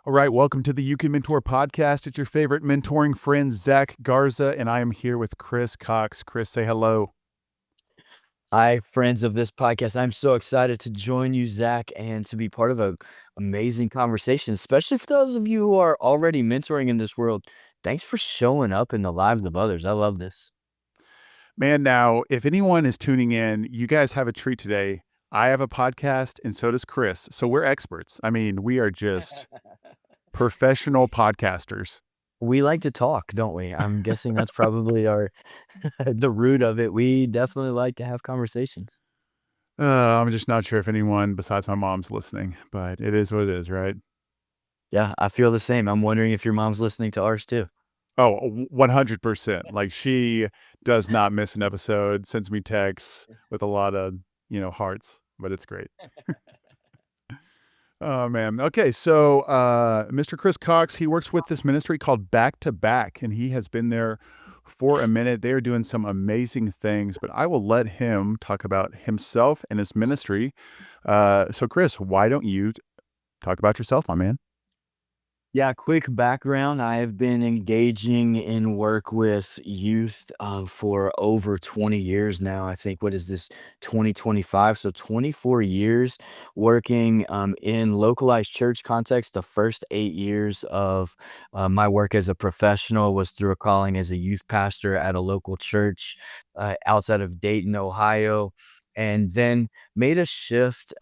All right, welcome to the You Can Mentor podcast. It's your favorite mentoring friend, Zach Garza, and I am here with Chris Cox. Chris, say hello. Hi, friends of this podcast. I'm so excited to join you, Zach, and to be part of a amazing conversation, especially for those of you who are already mentoring in this world. Thanks for showing up in the lives of others. I love this. Man, now, if anyone is tuning in, you guys have a treat today. I have a podcast, and so does Chris. So we're experts. I mean, we are just professional podcasters. We like to talk, don't we? I'm guessing that's probably our the root of it. We definitely like to have conversations. I'm just not sure if anyone besides my mom's listening, but it is what it is, right? Yeah, I feel the same. I'm wondering if your mom's listening to ours too. Oh, 100%. Like, she does not miss an episode, sends me texts with a lot of, hearts, but it's great. Oh, man. Okay, so Mr. Chris Cox, he works with this ministry called Back2Back, and he has been there for a minute. They are doing some amazing things, but I will let him talk about himself and his ministry. So, Chris, why don't you talk about yourself, my man? Yeah, quick background. I have been engaging in work with youth for over 20 years now. I think, what is this, 2025? So 24 years working in localized church context. The first 8 years of my work as a professional was through a calling as a youth pastor at a local church outside of Dayton, Ohio. And then made a shift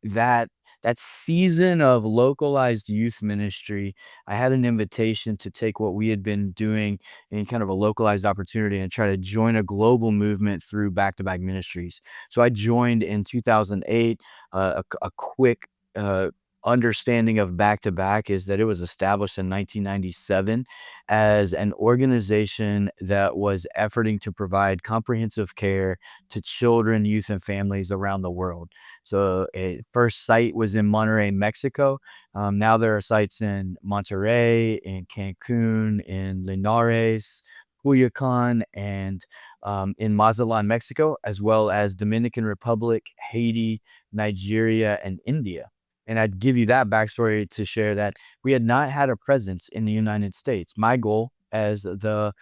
that that season of localized youth ministry. I had an invitation to take what we had been doing in kind of a localized opportunity and try to join a global movement through Back2Back Ministries. So I joined in 2008. A quick understanding of Back2Back is that it was established in 1997 as an organization that was efforting to provide comprehensive care to children, youth, and families around the world. So, first site was in Monterrey, Mexico. Now there are sites in Monterrey, in Cancun, in Linares, Culiacan, and in Mazatlan, Mexico, as well as Dominican Republic, Haiti, Nigeria, and India. And I'd give you that backstory to share that we had not had a presence in the United States. My goal as a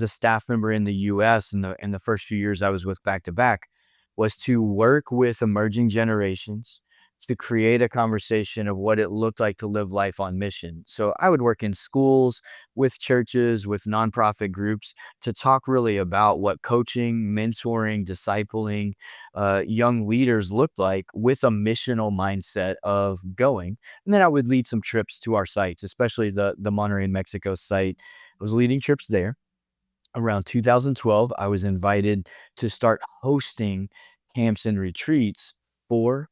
staff member in the US in the first few years I was with Back2Back was to work with emerging generations to create a conversation of what it looked like to live life on mission. So I would work in schools, with churches, with nonprofit groups to talk really about what coaching, mentoring, discipling young leaders looked like with a missional mindset of going. And then I would lead some trips to our sites, especially the Monterrey, Mexico site. I was leading trips there. Around 2012, I was invited to start hosting camps and retreats for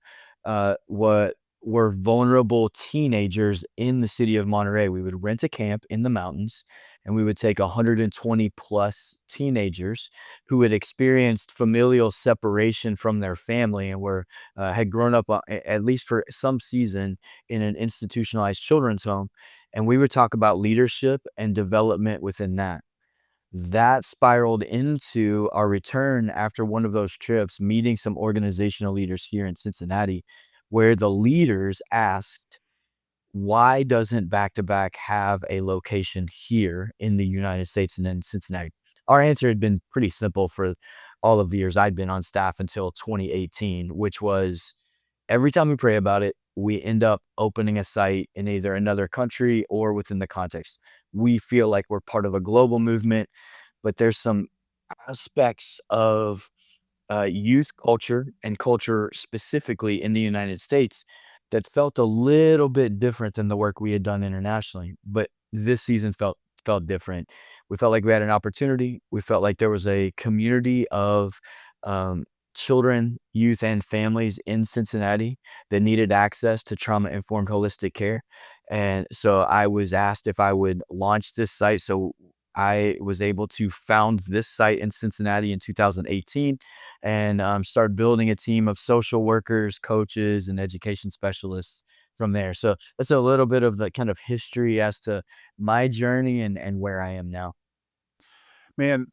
what were vulnerable teenagers in the city of Monterey. We would rent a camp in the mountains and we would take 120 plus teenagers who had experienced familial separation from their family and were had grown up at least for some season in an institutionalized children's home. And we would talk about leadership and development within that. That spiraled into our return after one of those trips, meeting some organizational leaders here in Cincinnati, where the leaders asked, why doesn't Back2Back have a location here in the United States and in Cincinnati? Our answer had been pretty simple for all of the years I'd been on staff until 2018, which was every time we pray about it, we end up opening a site in either another country or within the context. We feel like we're part of a global movement, but there's some aspects of youth culture and culture specifically in the United States that felt a little bit different than the work we had done internationally. But this season felt different. We felt like we had an opportunity. We felt like there was a community of um, children, youth, and families in Cincinnati that needed access to trauma informed holistic care. And so I was asked if I would launch this site. So I was able to found this site in Cincinnati in 2018 and start building a team of social workers, coaches, and education specialists from there. So that's a little bit of the kind of history as to my journey and where I am now. Man,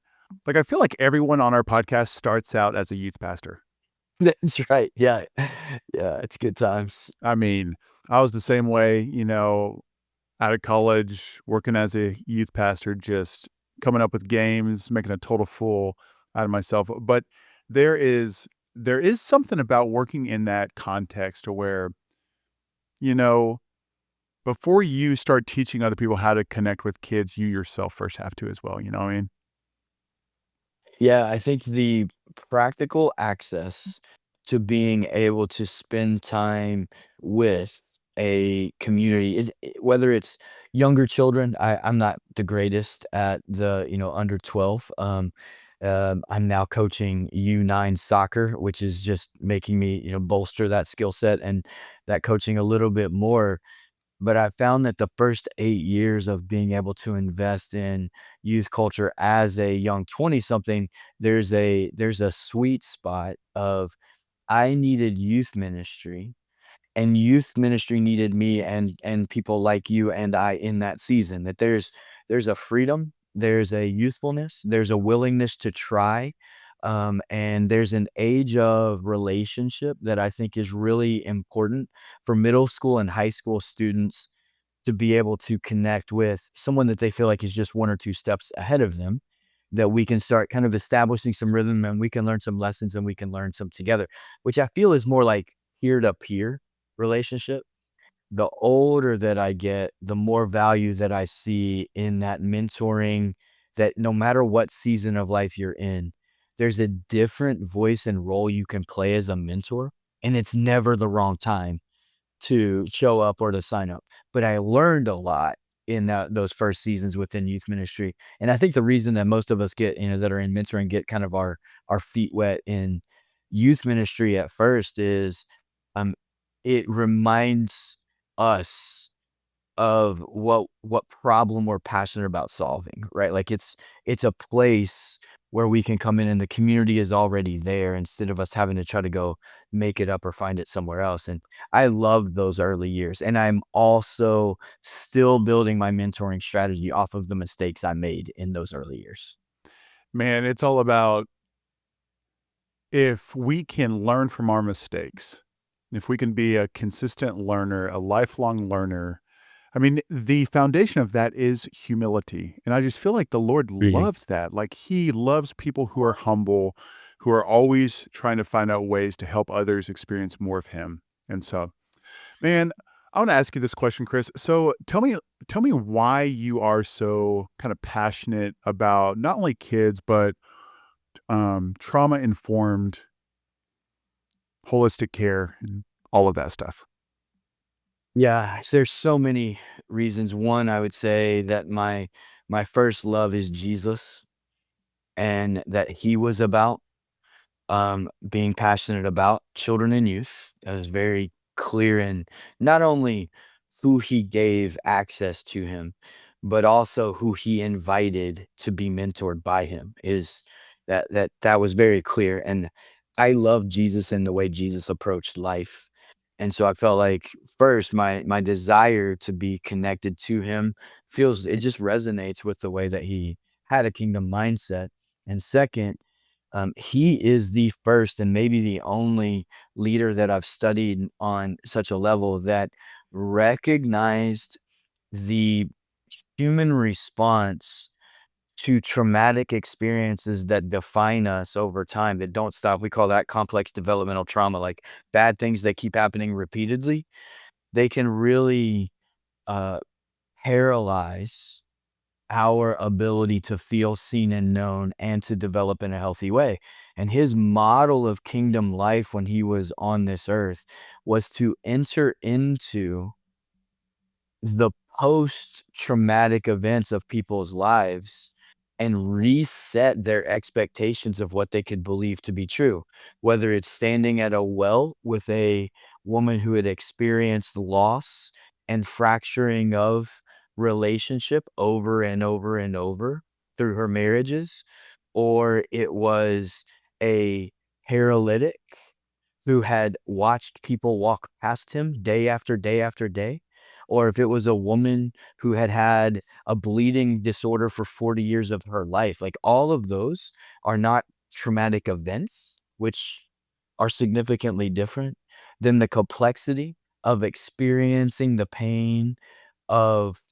like, I feel like everyone on our podcast starts out as a youth pastor. That's right, yeah. Yeah, it's good times. I mean, I was the same way, out of college, working as a youth pastor, just coming up with games, making a total fool out of myself. But there is there is something about working in that context to where, you know, before you start teaching other people how to connect with kids, you yourself first have to as well, you know what I mean? Yeah, I think the practical access to being able to spend time with a community, whether it's younger children, I'm not the greatest at the, under 12. I'm now coaching U9 soccer, which is just making me, bolster that skill set and that coaching a little bit more. But I found that the first 8 years of being able to invest in youth culture as a young 20-something, there's a sweet spot of I needed youth ministry, and youth ministry needed me and people like you and I in that season, that there's a freedom, there's a youthfulness, there's a willingness to try, and there's an age of relationship that I think is really important for middle school and high school students to be able to connect with someone that they feel like is just 1 or 2 steps ahead of them, that we can start kind of establishing some rhythm and we can learn some lessons and we can learn some together, which I feel is more like peer-to-peer relationship. The older that I get, the more value that I see in that mentoring, that no matter what season of life you're in, there's a different voice and role you can play as a mentor, and it's never the wrong time to show up or to sign up. But I learned a lot in those first seasons within youth ministry. And I think the reason that most of us get, that are in mentoring get kind of our feet wet in youth ministry at first is um it reminds us of what problem we're passionate about solving, right? Like it's a place where we can come in and the community is already there instead of us having to try to go make it up or find it somewhere else. And I love those early years. And I'm also still building my mentoring strategy off of the mistakes I made in those early years. Man, it's all about if we can learn from our mistakes, if we can be a consistent learner, a lifelong learner, I mean, the foundation of that is humility. And I just feel like the Lord Mhm. loves that. Like he loves people who are humble, who are always trying to find out ways to help others experience more of him. And so, man, I want to ask you this question, Chris. So tell me why you are so kind of passionate about not only kids, but trauma informed holistic care, and all of that stuff. Yeah, there's so many reasons. One, I would say that my first love is Jesus and that he was about being passionate about children and youth. It was very clear in not only who he gave access to him, but also who he invited to be mentored by him. Is that was very clear. And I love Jesus and the way Jesus approached life. And so I felt like first my desire to be connected to him feels it just resonates with the way that he had a kingdom mindset. And second, he is the first and maybe the only leader that I've studied on such a level that recognized the human response to traumatic experiences that define us over time that don't stop. We call that complex developmental trauma, like bad things that keep happening repeatedly. They can really uh, paralyze our ability to feel seen and known and to develop in a healthy way. And his model of kingdom life when he was on this earth was to enter into the post-traumatic events of people's lives and reset their expectations of what they could believe to be true. Whether it's standing at a well with a woman who had experienced loss and fracturing of relationship over and over and over through her marriages, or it was a paralytic who had watched people walk past him day after day after day, or if it was a woman who had had a bleeding disorder for 40 years of her life. Like all of those are not traumatic events, which are significantly different than the complexity of experiencing the pain of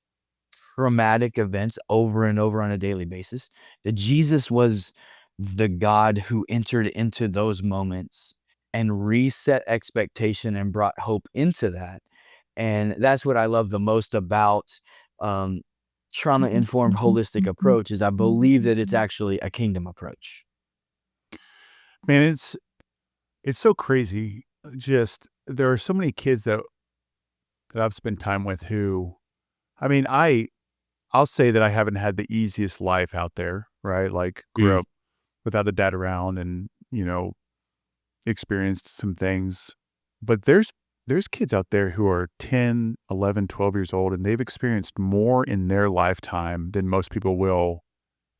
traumatic events over and over on a daily basis, that Jesus was the God who entered into those moments and reset expectation and brought hope into that. And that's what I love the most about um, trauma-informed holistic approach is I believe that it's actually a kingdom approach. Man, it's so crazy. Just there are so many kids that I've spent time with who, I mean, I'll say that I haven't had the easiest life out there, right? Like grew Mm. up without a dad around and, experienced some things. But there's kids out there who are 10, 11, 12 years old and they've experienced more in their lifetime than most people will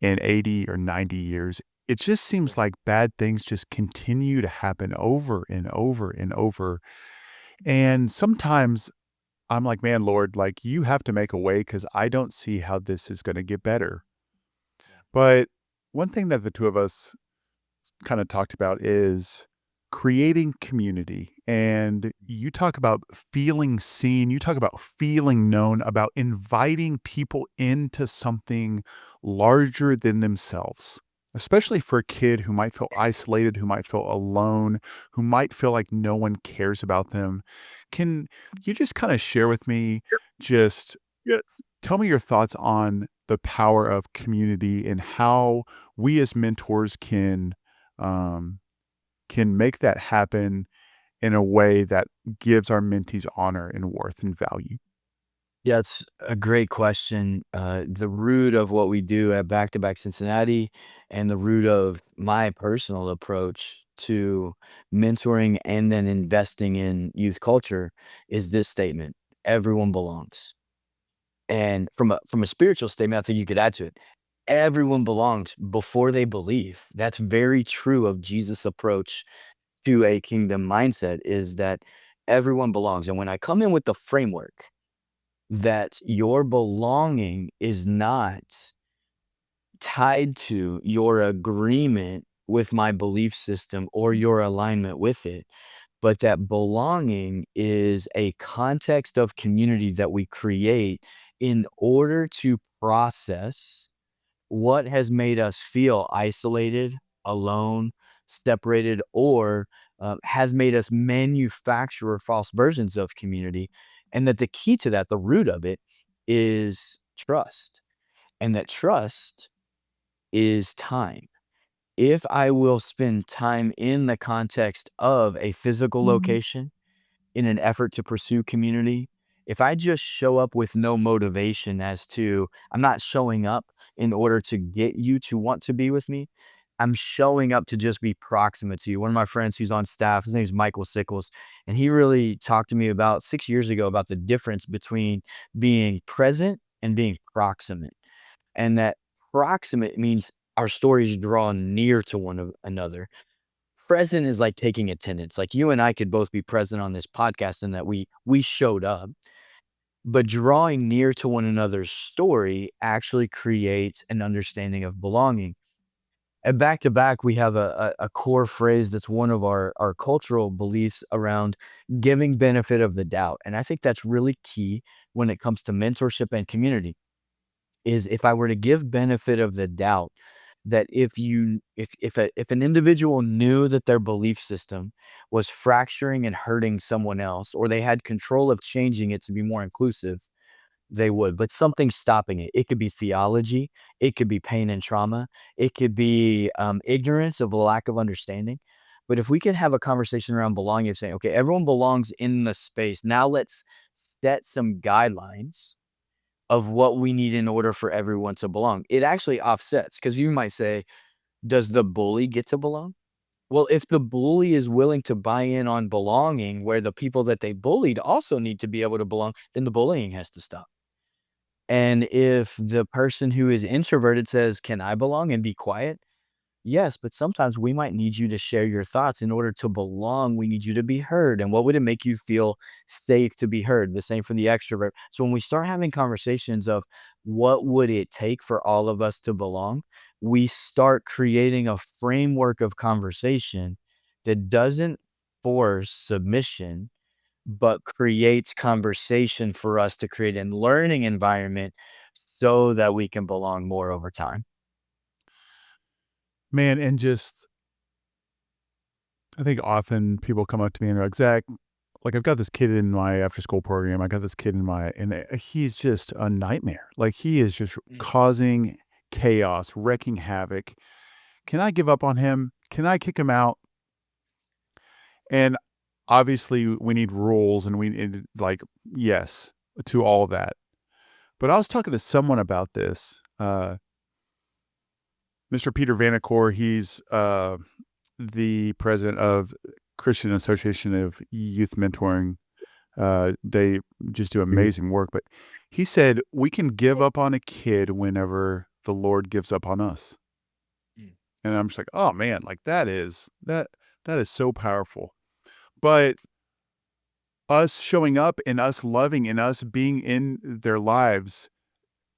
in 80 or 90 years. It just seems like bad things just continue to happen over and over and over. And sometimes I'm like, man, Lord, like you have to make a way because I don't see how this is going to get better. But one thing that the two of us kind of talked about is creating community. And you talk about feeling seen, you talk about feeling known, about inviting people into something larger than themselves. Especially for a kid who might feel isolated, who might feel alone, who might feel like no one cares about them. Can you just kind of share with me, just Yes. tell me your thoughts on the power of community and how we as mentors um, can make that happen in a way that gives our mentees honor and worth and value. Yeah, it's a great question. The root of what we do at Back to Back Cincinnati and the root of my personal approach to mentoring and then investing in youth culture is this statement: everyone belongs. And from a spiritual statement, I think you could add to it. Everyone belongs before they believe. That's very true of Jesus' approach to a kingdom mindset is that everyone belongs. And when I come in with the framework that your belonging is not tied to your agreement with my belief system or your alignment with it, but that belonging is a context of community that we create in order to process what has made us feel isolated, alone, separated, or has made us manufacture false versions of community. And that the key to that, the root of it, is trust. And that trust is time. If I will spend time in the context of a physical location, in an effort to pursue community, if I just show up with no motivation as to I'm not showing up in order to get you to want to be with me. I'm showing up to just be proximate to you. One of my friends who's on staff, his name is Michael Sickles, and he really talked to me about 6 years ago about the difference between being present and being proximate. And that proximate means our stories draw near to another. Present is like taking attendance. Like you and I could both be present on this podcast and that we showed up, but drawing near to one another's story actually creates an understanding of belonging. And back to back, we have a core phrase that's one of our cultural beliefs around giving benefit of the doubt. And I think that's really key when it comes to mentorship and community is if I were to give benefit of the doubt that if an individual knew that their belief system was fracturing and hurting someone else, or they had control of changing it to be more inclusive, they would. But something's stopping it. It could be theology, it could be pain and trauma, it could be ignorance of a lack of understanding. But if we can have a conversation around belonging of saying, okay, everyone belongs in the space. Now let's set some guidelines of what we need in order for everyone to belong. It actually offsets because you might say, does the bully get to belong? Well, if the bully is willing to buy in on belonging, where the people that they bullied also need to be able to belong, then the bullying has to stop. And if the person who is introverted says, can I belong and be quiet? Yes, but sometimes we might need you to share your thoughts in order to belong. We need you to be heard. And what would it make you feel safe to be heard? The same for the extrovert. So when we start having conversations of what would it take for all of us to belong, we start creating a framework of conversation that doesn't force submission, but creates conversation for us to create a learning environment so that we can belong more over time. Man, and just I think often people come up to me and they're like, "Zach, like I've got this kid in my after school program. I got this kid in my and he's just a nightmare. Like he is just Mm. causing chaos, wrecking havoc. Can I give up on him? Can I kick him out?" And obviously we need rules and we need like yes to all of that. But I was talking to someone about this. Mr. Peter Vanacore, he's the president of Christian Association of Youth Mentoring. They just do Mhm. amazing work. But he said we can give up on a kid whenever the Lord gives up on us. Mm. And I'm just like, oh man, like that is so powerful. But us showing up and us loving and us being in their lives,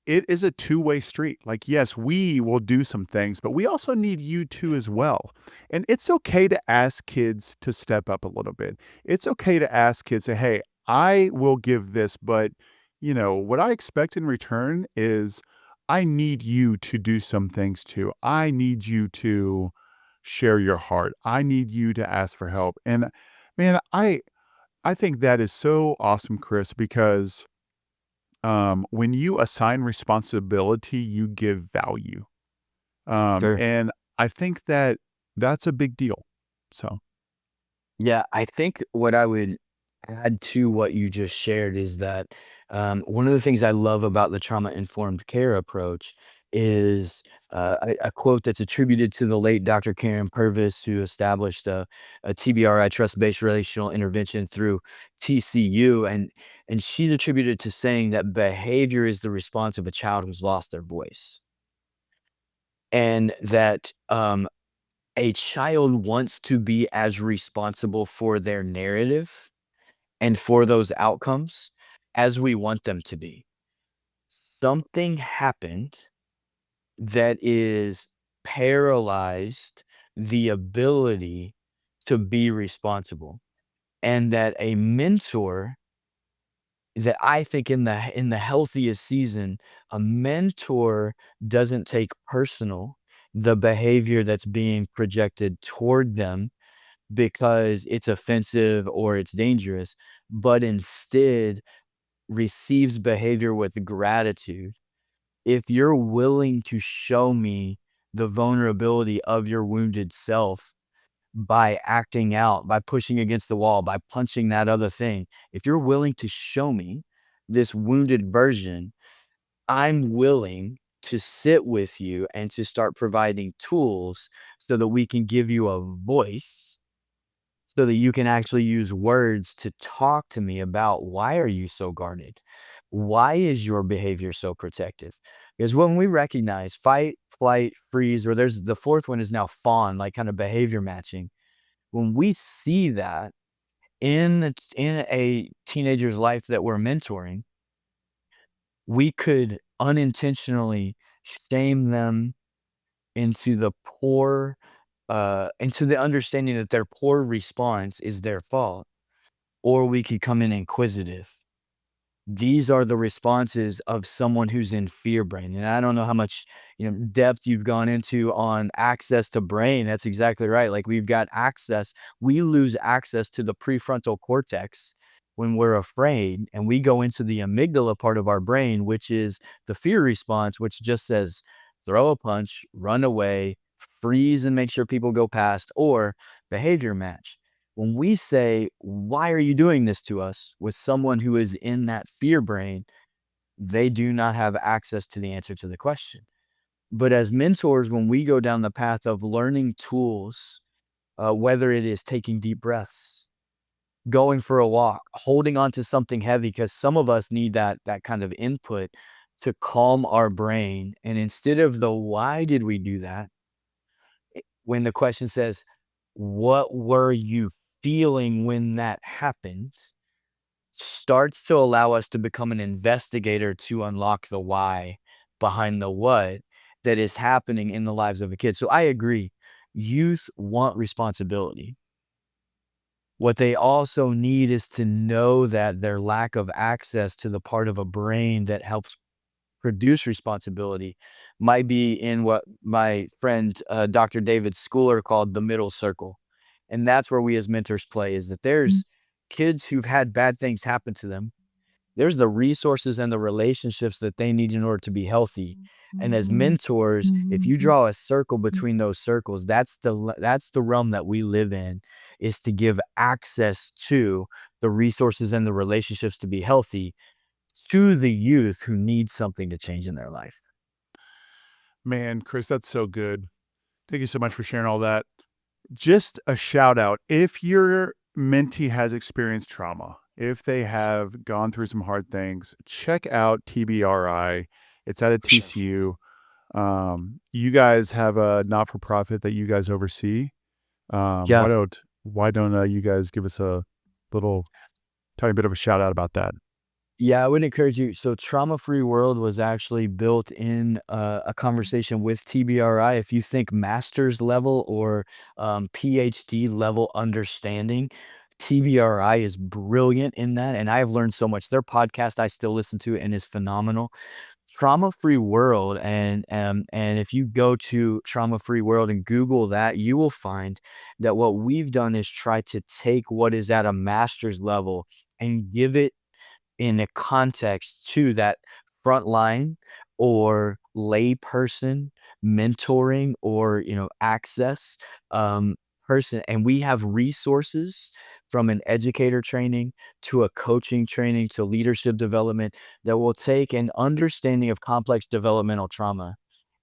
it is a two-way street. Like, yes, we will do some things, but we also need you to as well. And it's okay to ask kids to step up a little bit. It's okay to ask kids, say, "Hey, I will give this, but what I expect in return is I need you to do some things too. I need you to share your heart. I need you to ask for help." And man, I think that is so awesome, Chris, because when you assign responsibility, you give value. Sure. And I think that that's a big deal. So, Yeah, I think what I would add to what you just shared is that one of the things I love about the trauma informed care approach is a quote that's attributed to the late Dr. Karen Purvis, who established a TBRI, trust based relational intervention, through TCU. And she's attributed to saying that behavior is the response of a child who's lost their voice. And that a child wants to be as responsible for their narrative and for those outcomes as we want them to be. Something happened that is paralyzed the ability to be responsible, and that a mentor, that I think in the healthiest season, a mentor doesn't take personal the behavior that's being projected toward them because it's offensive or it's dangerous, but instead receives behavior with gratitude. If you're willing to show me the vulnerability of your wounded self by acting out, by pushing against the wall, by punching that other thing, if you're willing to show me this wounded version, I'm willing to sit with you and to start providing tools so that we can give you a voice, so that you can actually use words to talk to me about, why are you so guarded? Why is your behavior so protective? Because when we recognize fight, flight, freeze, or there's the fourth one is now fawn, like kind of behavior matching. When we see that in a teenager's life that we're mentoring, we could unintentionally shame them into the poor, into the understanding that their poor response is their fault, or we could come in inquisitive. These are the responses of someone who's in fear brain. And I don't know how much, depth you've gone into on access to brain. That's exactly right. Like, we've got access. We lose access to the prefrontal cortex when we're afraid, and we go into the amygdala part of our brain, which is the fear response, which just says throw a punch, run away, freeze and make sure people go past, or behavior match. When we say, "Why are you doing this to us?" with someone who is in that fear brain, they do not have access to the answer to the question. But as mentors, when we go down the path of learning tools, whether it is taking deep breaths, going for a walk, holding on to something heavy, because some of us need that kind of input to calm our brain. And instead of the why did we do that, when the question says, what were you feeling when that happened, starts to allow us to become an investigator to unlock the why behind the what that is happening in the lives of a kid. So I agree. Youth want responsibility. What they also need is to know that their lack of access to the part of a brain that helps produce responsibility might be in what my friend, Dr. David Schooler called the middle circle. And that's where we as mentors play, is that there's kids who've had bad things happen to them. There's the resources and the relationships that they need in order to be healthy. And as mentors, if you draw a circle between those circles, that's the realm that we live in, is to give access to the resources and the relationships to be healthy to the youth who need something to change in their life. Man, Chris, that's so good. Thank you so much for sharing all that. Just a shout out. If your mentee has experienced trauma, if they have gone through some hard things, check out TBRI. It's out of For sure. TCU. You guys have a not for profit that you guys oversee. Yeah. Why don't you guys give us a little tiny bit of a shout out about that? Yeah, I would encourage you. So, Trauma Free World was actually built in a conversation with TBRI. If you think master's level or PhD level understanding, TBRI is brilliant in that. And I have learned so much. Their podcast, I still listen to and is phenomenal. Trauma Free World, and if you go to Trauma Free World and Google that, you will find that what we've done is try to take what is at a master's level and give it in a context to that frontline or lay person mentoring or, access, person, and we have resources from an educator training to a coaching training to leadership development that will take an understanding of complex developmental trauma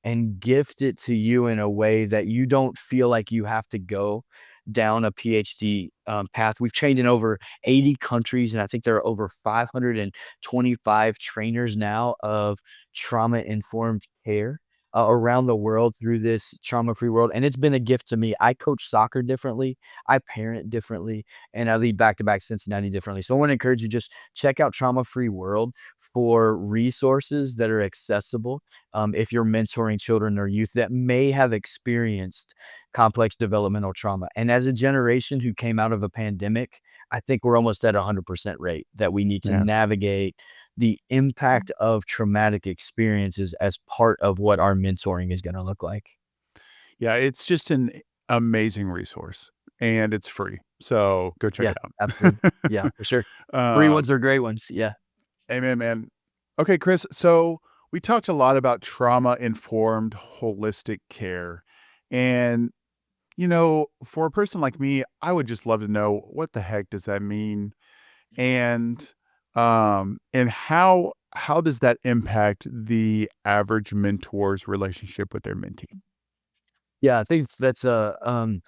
and gift it to you in a way that you don't feel like you have to go down a PhD path. We've trained in over 80 countries, and I think there are over 525 trainers now of trauma informed care around the world through this trauma free world. And it's been a gift to me. I coach soccer differently, I parent differently, and I lead back to back Cincinnati differently. So I want to encourage you, just check out Trauma Free World for resources that are accessible. If you're mentoring children or youth that may have experienced complex developmental trauma. And as a generation who came out of a pandemic, I think we're almost at 100% rate that we need to Man. navigate the impact of traumatic experiences as part of what our mentoring is going to look like. Yeah, it's just an amazing resource and it's free. So go check Yeah, it absolutely. out. Yeah, for sure. Free um, ones are great ones. Yeah. Amen, man. Okay, Chris. So we talked a lot about trauma informed holistic care. And, for a person like me, I would just love to know what the heck does that mean? And how does that impact the average mentor's relationship with their mentee? Yeah, I think that's a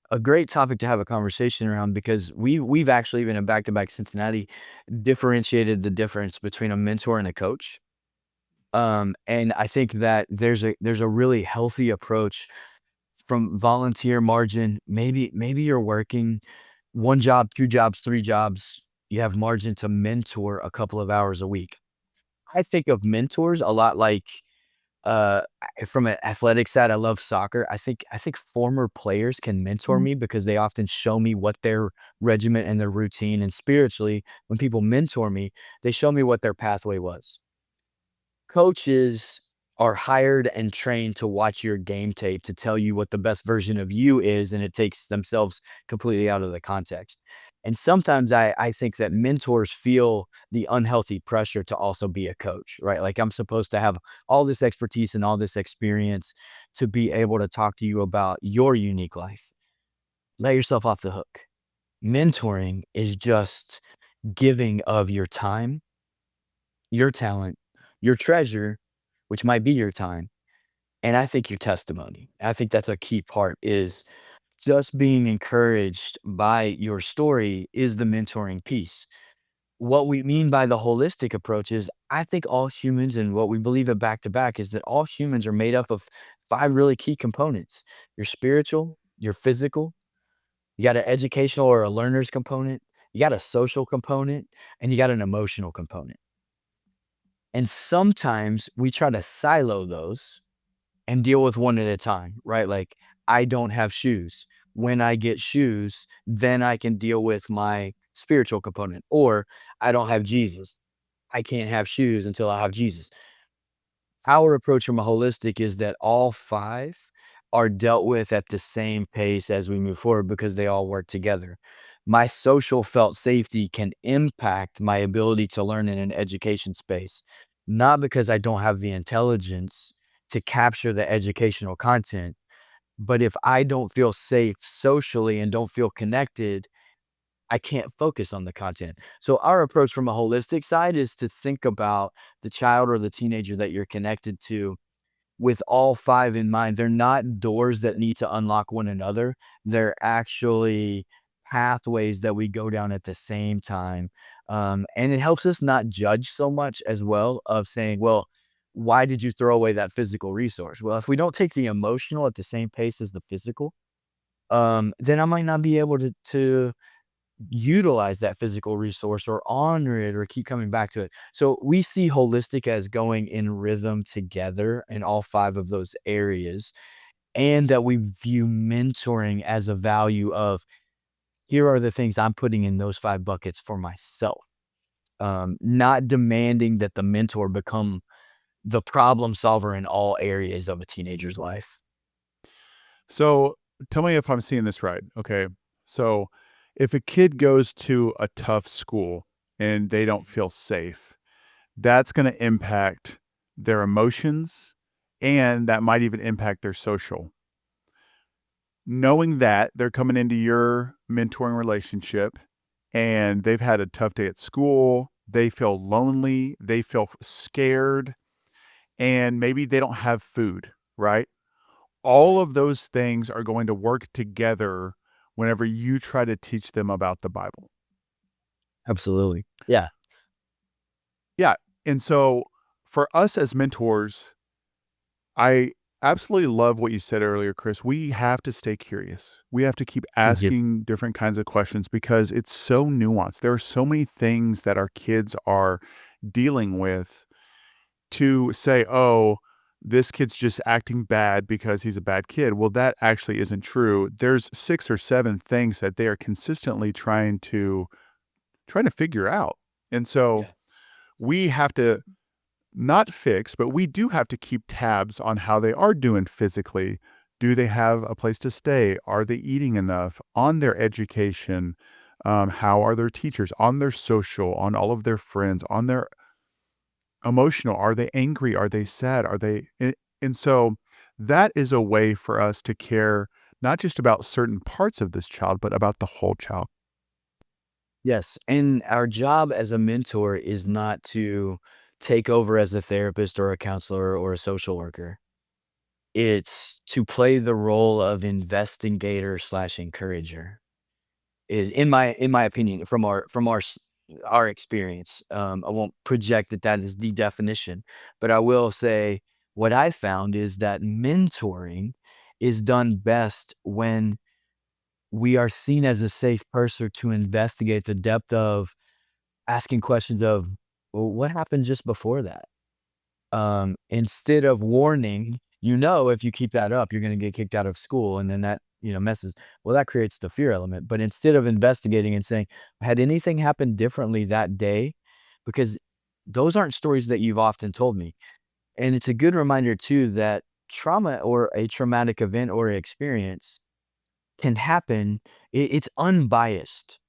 a great topic to have a conversation around because we've actually even in back to back Cincinnati differentiated the difference between a mentor and a coach. And I think that there's a really healthy approach from volunteer margin. Maybe you're working one job, two jobs, three jobs. You have margin to mentor a couple of hours a week. I think of mentors a lot like from an athletic side, I love soccer. I think former players can mentor me because they often show me what their regimen and their routine, and spiritually, when people mentor me, they show me what their pathway was. Coaches are hired and trained to watch your game tape to tell you what the best version of you is, and it takes themselves completely out of the context. And sometimes I think that mentors feel the unhealthy pressure to also be a coach, right? Like I'm supposed to have all this expertise and all this experience to be able to talk to you about your unique life. Let yourself off the hook. Mentoring is just giving of your time, your talent, your treasure, which might be your time, and I think your testimony. I think that's a key part, is just being encouraged by your story is the mentoring piece. What we mean by the holistic approach is I think all humans, and what we believe at Back to Back, is that all humans are made up of five really key components. Your spiritual, your physical, you got an educational or a learner's component, you got a social component, and you got an emotional component. And sometimes we try to silo those and deal with one at a time, right? Like, I don't have shoes. when I get shoes, then I can deal with my spiritual component. Or I don't have Jesus. I can't have shoes until I have Jesus. Our approach from a holistic is that all 5 are dealt with at the same pace as we move forward because they all work together. My social felt safety can impact my ability to learn in an education space, not because I don't have the intelligence to capture the educational content, but if I don't feel safe socially and don't feel connected, I can't focus on the content. So our approach from a holistic side is to think about the child or the teenager that you're connected to with all 5 in mind. They're not doors that need to unlock one another. They're actually pathways that we go down at the same time. And it helps us not judge so much as well of saying, well, why did you throw away that physical resource? Well, if we don't take the emotional at the same pace as the physical, then I might not be able to utilize that physical resource or honor it or keep coming back to it. So we see holistic as going in rhythm together in all 5 of those areas, and that we view mentoring as a value of here are the things I'm putting in those 5 buckets for myself. Not demanding that the mentor become the problem solver in all areas of a teenager's life. So tell me if I'm seeing this right. Okay. So if a kid goes to a tough school and they don't feel safe, that's going to impact their emotions and that might even impact their social. Knowing that they're coming into your mentoring relationship and they've had a tough day at school, they feel lonely, they feel scared, and maybe they don't have food, right? All Right. of those things are going to work together whenever you try to teach them about the Bible. Absolutely. Yeah. Yeah. And so for us as mentors, I absolutely love what you said earlier, Chris. We have to stay curious. We have to keep Yes. asking different kinds of questions because it's so nuanced. There are so many things that our kids are dealing with to say, oh, this kid's just acting bad because he's a bad kid. Well, that actually isn't true. There's 6 or 7 things that they are consistently trying to figure out. And so Yeah. we have to not fix, but we do have to keep tabs on how they are doing physically. Do they have a place to stay? Are they eating enough? On their education, how are their teachers? On their social, on all of their friends, on their emotional. Are they angry? Are they sad? And so that is a way for us to care not just about certain parts of this child, but about the whole child. Yes, and our job as a mentor is not to take over as a therapist or a counselor or a social worker. It's to play the role of investigator slash encourager. Is in my opinion, our experience. I won't project that that is the definition, but I will say what I found is that mentoring is done best when we are seen as a safe person to investigate the depth of asking questions of, "Well, what happened just before that?" Instead of warning, if you keep that up, you're gonna get kicked out of school, and then that, messes well, that creates the fear element, but instead of investigating and saying, "Had anything happened differently that day?" Because those aren't stories that you've often told me, and it's a good reminder too that trauma or a traumatic event or experience can happen. It's unbiased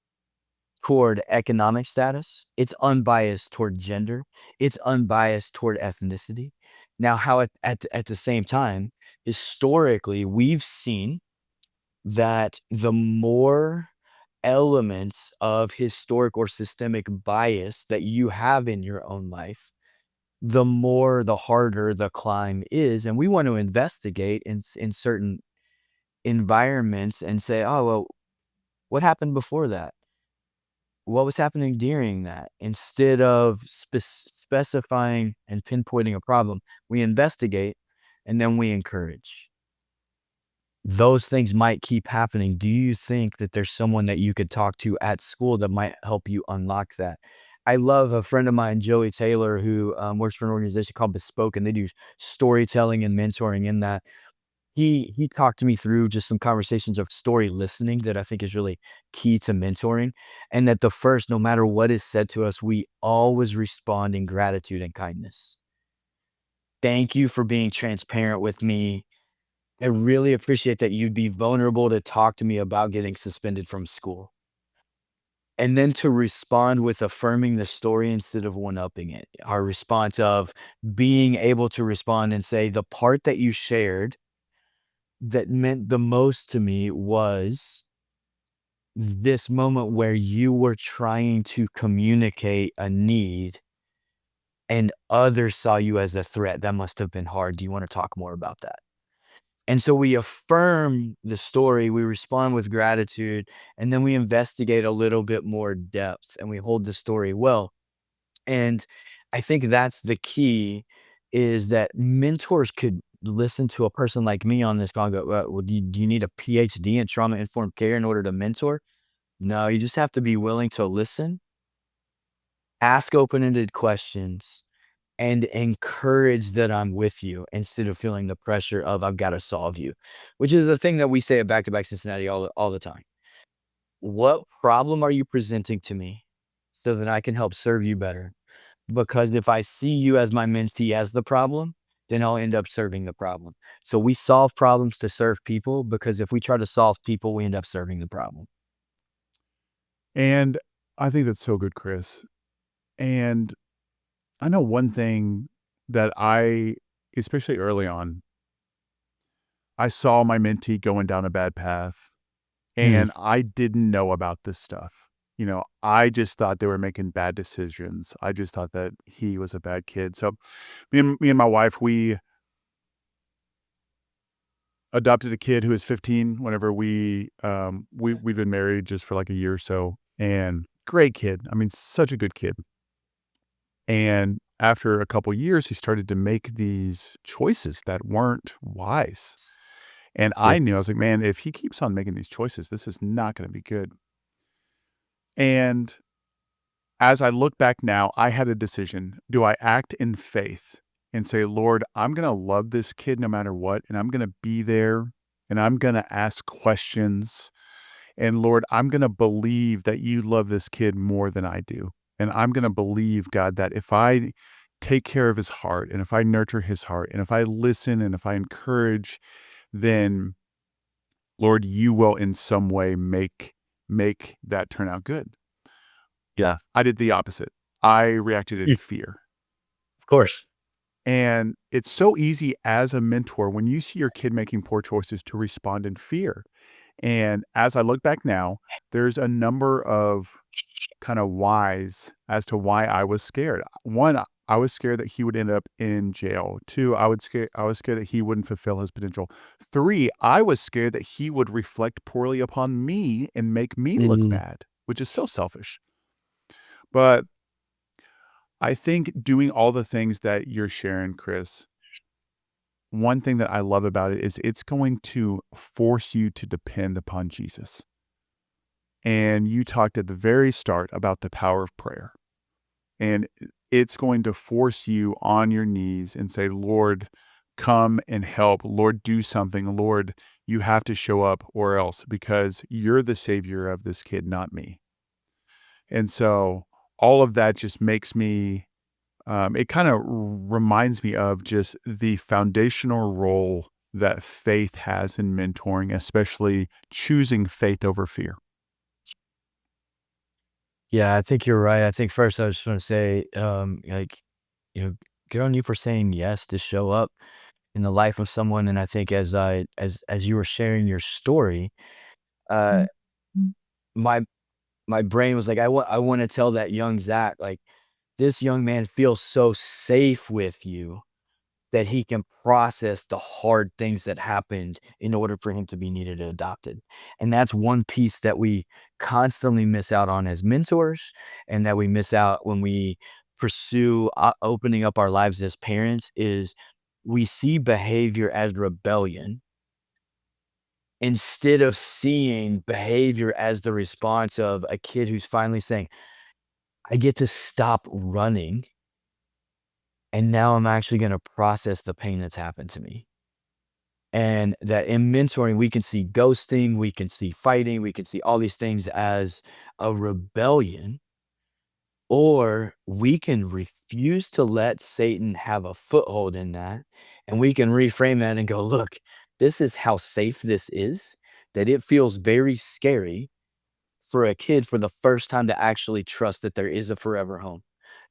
toward economic status, it's unbiased toward gender, it's unbiased toward ethnicity. Now, how at the same time, historically, we've seen that the more elements of historic or systemic bias that you have in your own life, the harder the climb is, and we want to investigate in certain environments and say, "Oh, well, what happened before that? What was happening during that?" Instead of specifying and pinpointing a problem, we investigate and then we encourage. Those things might keep happening. Do you think that there's someone that you could talk to at school that might help you unlock that? I love a friend of mine, Joey Taylor, who works for an organization called Bespoke, and they do storytelling and mentoring in that. he talked me through just some conversations of story listening that I think is really key to mentoring, and that the first, no matter what is said to us, we always respond in gratitude and kindness. Thank you for being transparent with me. I really appreciate that you'd be vulnerable to talk to me about getting suspended from school. And then to respond with affirming the story instead of one-upping it. Our response of being able to respond and say, "The part that you shared that meant the most to me was this moment where you were trying to communicate a need and others saw you as a threat. That must have been hard. Do you wanna talk more about that?" And so we affirm the story, we respond with gratitude, and then we investigate a little bit more depth and we hold the story well. And I think that's the key is that mentors could listen to a person like me on this call and go, well, do you need a PhD in trauma informed care in order to mentor? No, you just have to be willing to listen, ask open ended questions, and encourage that I'm with you instead of feeling the pressure of I've got to solve you, which is the thing that we say at Back to Back Cincinnati all the time. What problem are you presenting to me so that I can help serve you better? Because if I see you as my mentee as the problem, then I'll end up serving the problem. So we solve problems to serve people because if we try to solve people, we end up serving the problem. And I think that's so good, Chris. And I know one thing that especially early on, I saw my mentee going down a bad path Mm. and I didn't know about this stuff. I just thought they were making bad decisions. I just thought that he was a bad kid. So me and my wife, we adopted a kid who was 15 whenever we'd been married just for like a year or so. And great kid. I mean, such a good kid. And after a couple years, he started to make these choices that weren't wise. And Yeah. I knew, I was like, man, if he keeps on making these choices, this is not going to be good. And as I look back now, I had a decision. Do I act in faith and say, Lord, I'm going to love this kid no matter what, and I'm going to be there and I'm going to ask questions. And Lord, I'm going to believe that you love this kid more than I do. And I'm going to believe, God, that if I take care of his heart and if I nurture his heart and if I listen and if I encourage, then Lord, you will in some way make that turn out good. Yeah. I did the opposite. I reacted in Mm. fear. Of course. And it's so easy as a mentor when you see your kid making poor choices to respond in fear. And as I look back now, there's a number of kind of whys as to why I was scared. One, I was scared that he would end up in jail. Two, I was scared that he wouldn't fulfill his potential. Three, I was scared that he would reflect poorly upon me and make me look Mm. bad, which is so selfish. But I think doing all the things that you're sharing, Chris, one thing that I love about it is it's going to force you to depend upon Jesus. And you talked at the very start about the power of prayer. And it's going to force you on your knees and say, Lord, come and help. Lord, do something. Lord, you have to show up or else because you're the savior of this kid, not me. And so all of that just makes me, it kind of reminds me of just the foundational role that faith has in mentoring, especially choosing faith over fear. Yeah, I think you're right. I think first I just want to say, like, good on you for saying yes to show up in the life of someone. And I think as you were sharing your story, uh, my my brain was like, I want to tell that young Zach, like, this young man feels so safe with you that he can process the hard things that happened in order for him to be needed and adopted. And that's one piece that we constantly miss out on as mentors and that we miss out when we pursue opening up our lives as parents is we see behavior as rebellion instead of seeing behavior as the response of a kid who's finally saying, I get to stop running and now I'm actually going to process the pain that's happened to me. And that in mentoring, we can see ghosting, we can see fighting, we can see all these things as a rebellion, or we can refuse to let Satan have a foothold in that. And we can reframe that and go, look, this is how safe this is, that it feels very scary for a kid for the first time to actually trust that there is a forever home,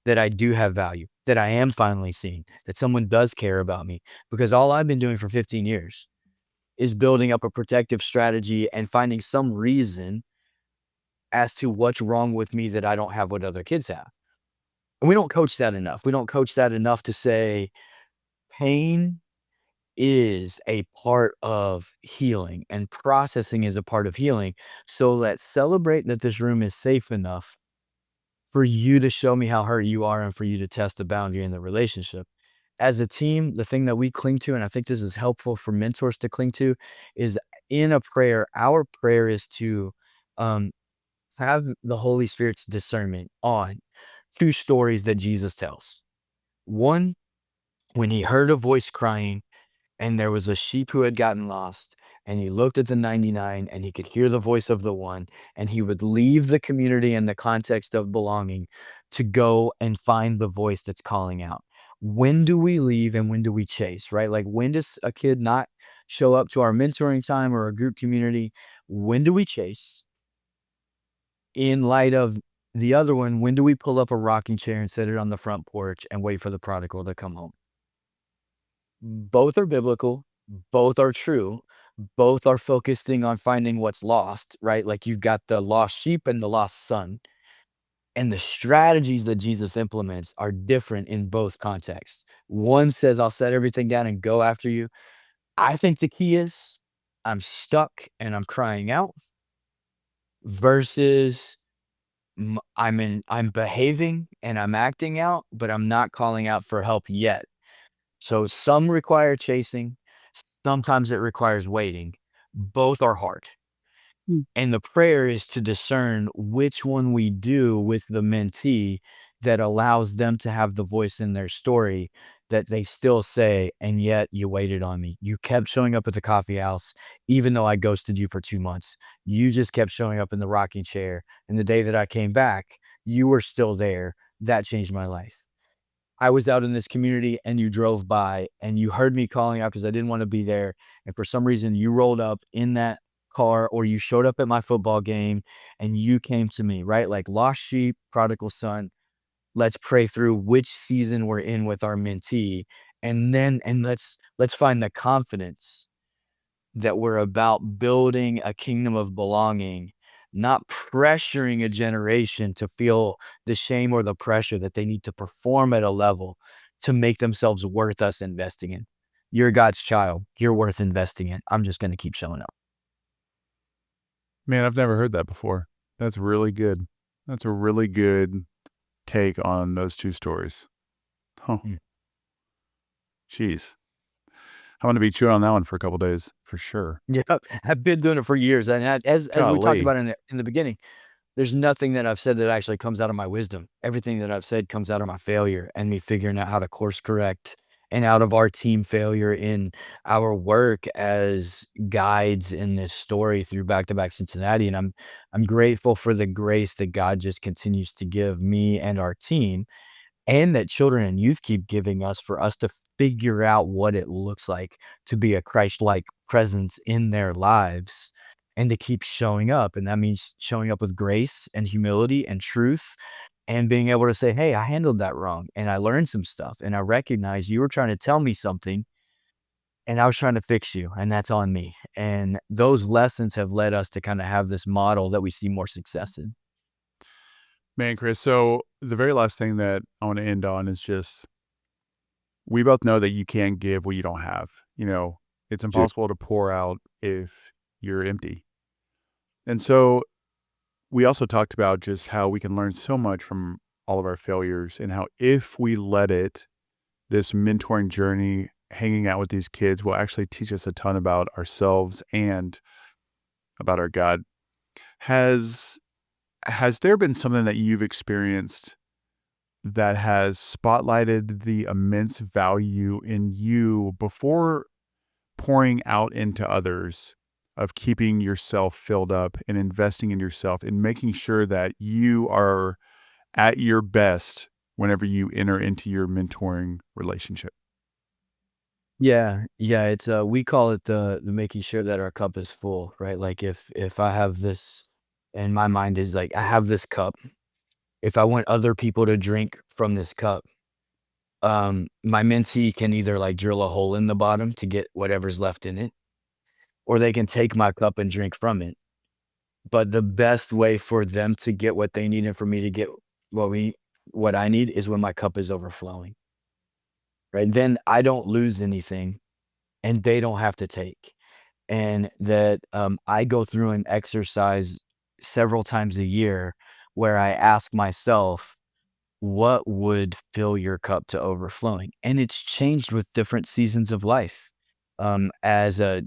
that I do have value, that I am finally seen, that someone does care about me. Because all I've been doing for 15 years is building up a protective strategy and finding some reason as to what's wrong with me that I don't have what other kids have. And we don't coach that enough. We don't coach that enough to say pain is a part of healing and processing is a part of healing. So let's celebrate that this room is safe enough for you to show me how hurt you are and for you to test the boundary in the relationship. As a team, the thing that we cling to, and I think this is helpful for mentors to cling to, is in a prayer, our prayer is um, to have the Holy Spirit's discernment on two stories that Jesus tells. One, when he heard a voice crying, and there was a sheep who had gotten lost, and he looked at the 99 and he could hear the voice of the one, and he would leave the community and the context of belonging to go and find the voice that's calling out. When do we leave and when do we chase, right? Like, when does a kid not show up to our mentoring time or a group community? When do we chase? In light of the other one, when do we pull up a rocking chair and sit it on the front porch and wait for the prodigal to come home? Both are biblical, both are true, both are focusing on finding what's lost, right? Like, you've got the lost sheep and the lost son, and the strategies that Jesus implements are different in both contexts. One says, "I'll set everything down and go after you." I think the key is, I'm stuck and I'm crying out versus I'm behaving and I'm acting out, but I'm not calling out for help yet. So some require chasing, sometimes it requires waiting. Both are hard. Mm. And the prayer is to discern which one we do with the mentee that allows them to have the voice in their story that they still say, and yet you waited on me. You kept showing up at the coffee house, even though I ghosted you for 2 months. You just kept showing up in the rocking chair. And the day that I came back, you were still there. That changed my life. I was out in this community and you drove by and you heard me calling out because I didn't want to be there. And for some reason, you rolled up in that car or you showed up at my football game and you came to me, right? Like lost sheep, prodigal son. Let's pray through which season we're in with our mentee. And let's find the confidence that we're about building a kingdom of belonging, not pressuring a generation to feel the shame or the pressure that they need to perform at a level to make themselves worth us investing in. You're God's child. You're worth investing in. I'm just going to keep showing up. Man, I've never heard that before. That's really good. That's a really good take on those two stories. Huh. Mm. Jeez. I'm gonna be chewing on that one for a couple days for sure. Yeah, I've been doing it for years, and as we talked Golly. about in the beginning, there's nothing that I've said that actually comes out of my wisdom. Everything that I've said comes out of my failure and me figuring out how to course correct and out of our team failure in our work as guides in this story through Back2Back Cincinnati. And I'm grateful for the grace that God just continues to give me and our team and that children and youth keep giving us for us to figure out what it looks like to be a Christ-like presence in their lives and to keep showing up. And that means showing up with grace and humility and truth and being able to say, "Hey, I handled that wrong and I learned some stuff and I recognize you were trying to tell me something and I was trying to fix you and that's on me." And those lessons have led us to kind of have this model that we see more success in. Man, Chris, so the very last thing that I want to end on is just we both know that you can't give what you don't have. It's Sure. impossible to pour out if you're empty. And so we also talked about just how we can learn so much from all of our failures and how if we let it, this mentoring journey, hanging out with these kids will actually teach us a ton about ourselves and about our God. Has has there been something that you've experienced that has spotlighted the immense value in you before pouring out into others, of keeping yourself filled up and investing in yourself and making sure that you are at your best whenever you enter into your mentoring relationship. Yeah, yeah, it's, we call it the making sure that our cup is full, right? Like, if I have this and my mind is like, I have this cup, if I want other people to drink from this cup, my mentee can either, like, drill a hole in the bottom to get whatever's left in it, or they can take my cup and drink from it. But the best way for them to get what they need and for me to get what we what I need is when my cup is overflowing, right? Then I don't lose anything, and they don't have to take. And that, I go through an exercise several times a year where I ask myself, what would fill your cup to overflowing? And it's changed with different seasons of life. As a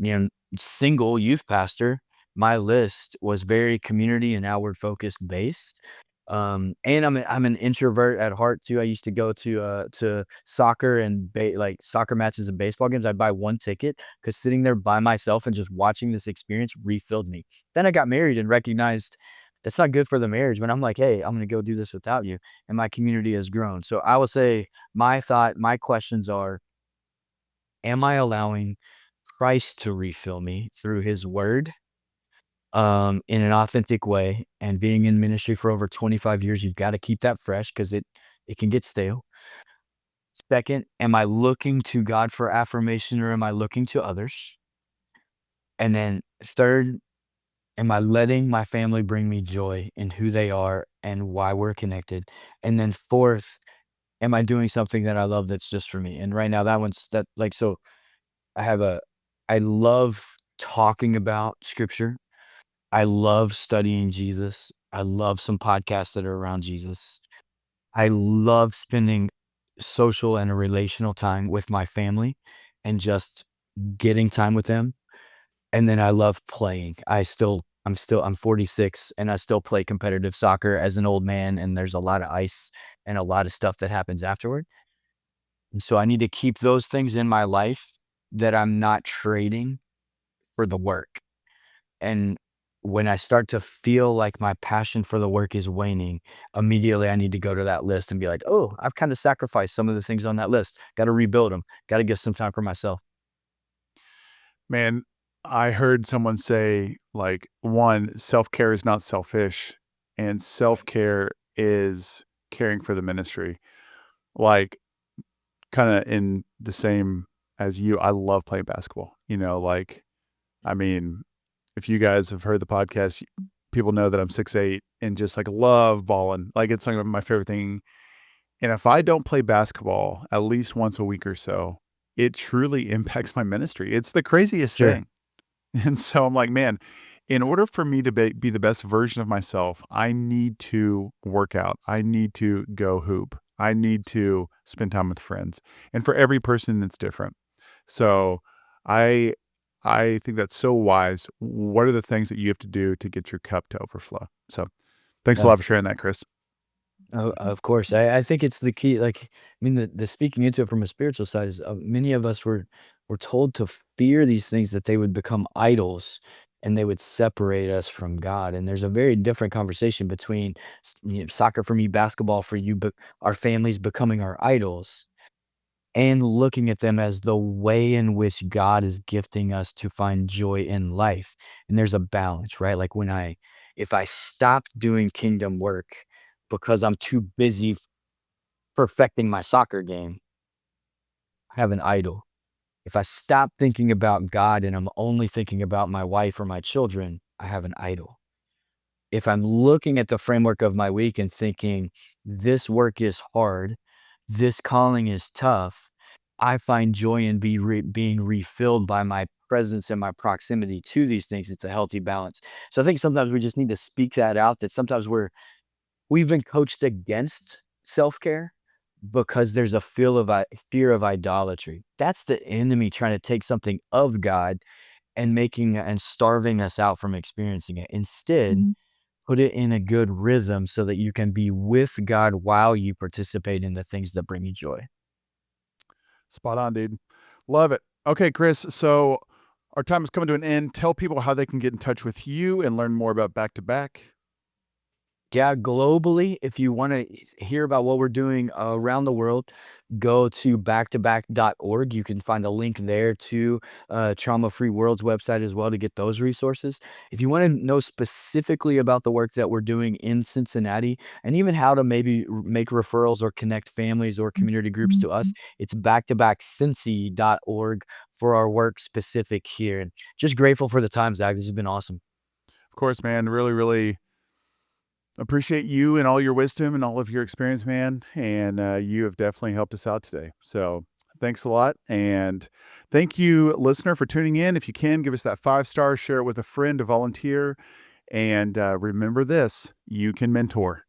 single youth pastor, my list was very community and outward focused based. And I'm an introvert at heart too. I used to go to soccer and like soccer matches and baseball games. I'd buy one ticket because sitting there by myself and just watching this experience refilled me. Then I got married and recognized that's not good for the marriage. When I'm like, hey, I'm gonna go do this without you, and my community has grown. So I will say my questions are, am I allowing Christ to refill me through his word, in an authentic way? And being in ministry for over 25 years, you've got to keep that fresh because it can get stale. Second, am I looking to God for affirmation or am I looking to others? And then third, am I letting my family bring me joy in who they are and why we're connected? And then fourth, am I doing something that I love that's just for me? And right now that one's that like so I have a I love talking about scripture. I love studying Jesus. I love some podcasts that are around Jesus. I love spending social and a relational time with my family and just getting time with them. And then I love playing. I'm 46 and I still play competitive soccer as an old man, and there's a lot of ice and a lot of stuff that happens afterward. And so I need to keep those things in my life that I'm not trading for the work. And when I start to feel like my passion for the work is waning, immediately I need to go to that list and be like, "Oh, I've kind of sacrificed some of the things on that list. Got to rebuild them. Got to get some time for myself." Man, I heard someone say, like, one, self-care is not selfish, and self-care is caring for the ministry. Like, kinda in the same as you, I love playing basketball, like, I mean, if you guys have heard the podcast, people know that I'm 6'8" and just, like, love balling, like, it's, like, my favorite thing, and if I don't play basketball at least once a week or so, it truly impacts my ministry. It's the craziest Sure. thing. And so I'm like, man, in order for me to be the best version of myself, I need to work out. I need to go hoop. I need to spend time with friends. And for every person, it's different. So I I think that's so wise. What are the things that you have to do to get your cup to overflow? So thanks a Uh, lot for sharing that, Chris. of course, I think it's the key. Like, I mean, the speaking into it from a spiritual side is many of us were told to fear these things that they would become idols and they would separate us from God. And there's a very different conversation between soccer for me, basketball for you, but our families becoming our idols and looking at them as the way in which God is gifting us to find joy in life. And there's a balance, right? Like if I stop doing kingdom work because I'm too busy perfecting my soccer game, I have an idol. If I stop thinking about God and I'm only thinking about my wife or my children, I have an idol. If I'm looking at the framework of my week and thinking, this work is hard, this calling is tough, I find joy in being refilled by my presence and my proximity to these things. It's a healthy balance. So I think sometimes we just need to speak that out, that sometimes we've been coached against self-care because there's a fear of idolatry. That's the enemy trying to take something of God and making and starving us out from experiencing it. Instead, put it in a good rhythm so that you can be with God while you participate in the things that bring you joy. Spot on, dude. Love it. Okay, Chris. So our time is coming to an end. Tell people how they can get in touch with you and learn more about Back to Back. Yeah, globally, if you wanna hear about what we're doing around the world, go to back2back.org. You can find a link there to Trauma Free World's website as well to get those resources. If you wanna know specifically about the work that we're doing in Cincinnati and even how to maybe make referrals or connect families or community groups to us, it's back2backcincy.org for our work specific here. And just grateful for the time, Zach. This has been awesome. Of course, man. Really, really appreciate you and all your wisdom and all of your experience, man. And you have definitely helped us out today. So thanks a lot. And thank you, listener, for tuning in. If you can, give us that 5 star, share it with a friend, a volunteer. And remember this, you can mentor.